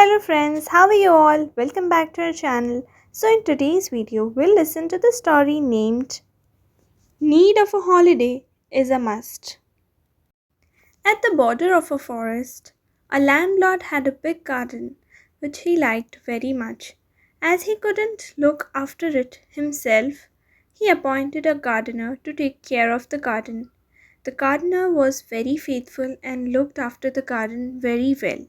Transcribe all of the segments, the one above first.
Hello friends, how are you all? Welcome back to our channel. So in today's video, we'll listen to the story named Need of a Holiday is a Must. At the border of a forest, a landlord had a big garden which he liked very much. As he couldn't look after it himself, he appointed a gardener to take care of the garden. The gardener was very faithful and looked after the garden very well.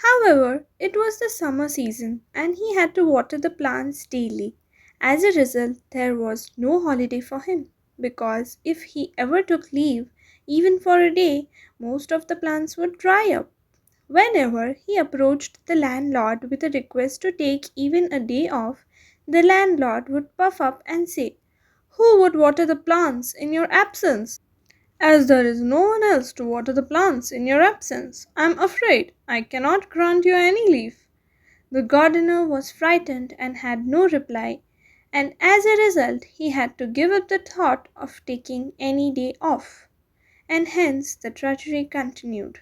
However, it was the summer season and he had to water the plants daily. As a result, there was no holiday for him because if he ever took leave, even for a day, most of the plants would dry up. Whenever he approached the landlord with a request to take even a day off, the landlord would puff up and say, "Who would water the plants in your absence? As there is no one else to water the plants in your absence, I am afraid I cannot grant you any leave." The gardener was frightened and had no reply, and as a result, he had to give up the thought of taking any day off, and hence the drudgery continued.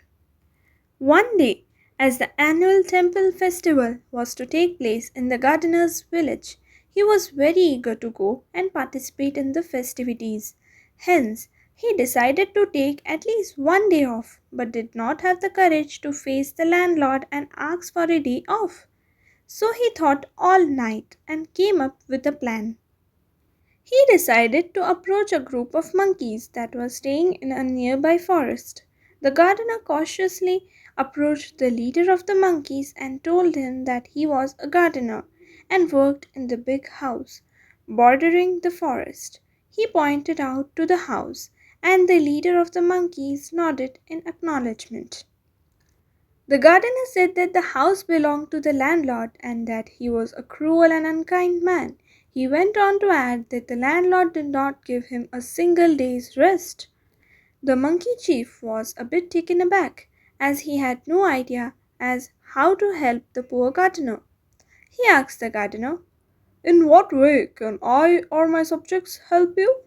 One day, as the annual temple festival was to take place in the gardener's village, he was very eager to go and participate in the festivities. Hence, he decided to take at least one day off, but did not have the courage to face the landlord and ask for a day off. So he thought all night and came up with a plan. He decided to approach a group of monkeys that was staying in a nearby forest. The gardener cautiously approached the leader of the monkeys and told him that he was a gardener and worked in the big house bordering the forest. He pointed out to the house, and the leader of the monkeys nodded in acknowledgement. The gardener said that the house belonged to the landlord and that he was a cruel and unkind man. He went on to add that the landlord did not give him a single day's rest. The monkey chief was a bit taken aback as he had no idea as how to help the poor gardener. He asked the gardener, "In what way can I or my subjects help you?"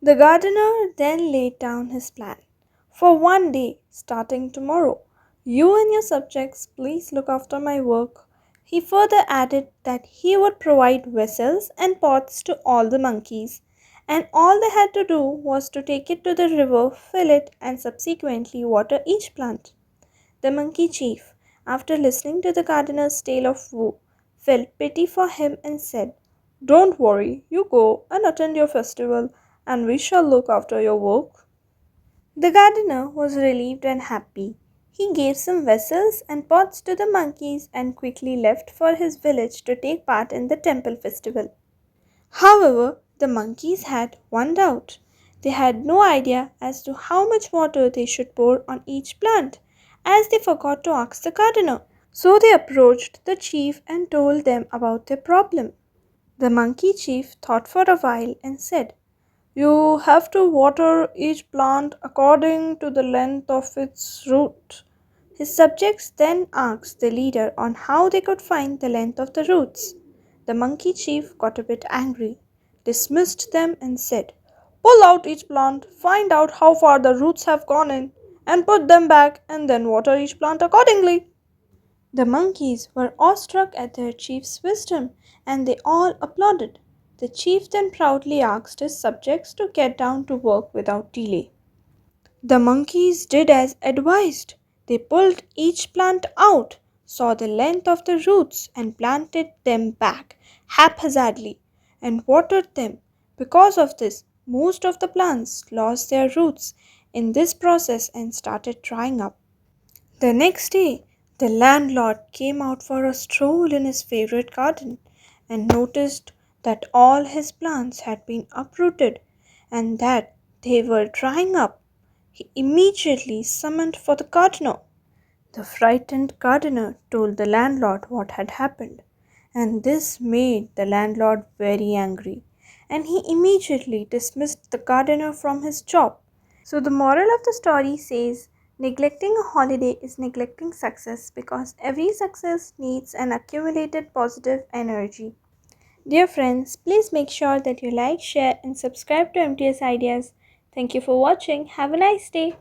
The gardener then laid down his plan. "For one day, starting tomorrow, you and your subjects please look after my work." He further added that he would provide vessels and pots to all the monkeys, and all they had to do was to take it to the river, fill it, and subsequently water each plant. The monkey chief, after listening to the gardener's tale of woe, felt pity for him and said, "Don't worry, you go and attend your festival, and we shall look after your work." The gardener was relieved and happy. He gave some vessels and pots to the monkeys and quickly left for his village to take part in the temple festival. However, the monkeys had one doubt. They had no idea as to how much water they should pour on each plant, as they forgot to ask the gardener. So they approached the chief and told them about their problem. The monkey chief thought for a while and said, "You have to water each plant according to the length of its root." His subjects then asked the leader on how they could find the length of the roots. The monkey chief got a bit angry, dismissed them, and said, "Pull out each plant, find out how far the roots have gone in, and put them back, and then water each plant accordingly." The monkeys were awestruck at their chief's wisdom, and they all applauded. The chief then proudly asked his subjects to get down to work without delay. The monkeys did as advised. They pulled each plant out, saw the length of the roots, and planted them back haphazardly and watered them. Because of this, most of the plants lost their roots in this process and started drying up. The next day, the landlord came out for a stroll in his favorite garden and noticed that all his plants had been uprooted and that they were drying up. He immediately summoned for the gardener. The frightened gardener told the landlord what had happened, and this made the landlord very angry, and he immediately dismissed the gardener from his job. So, the moral of the story says neglecting a holiday is neglecting success because every success needs an accumulated positive energy. Dear friends, please make sure that you like, share, and subscribe to MTS Ideas. Thank you for watching. Have a nice day.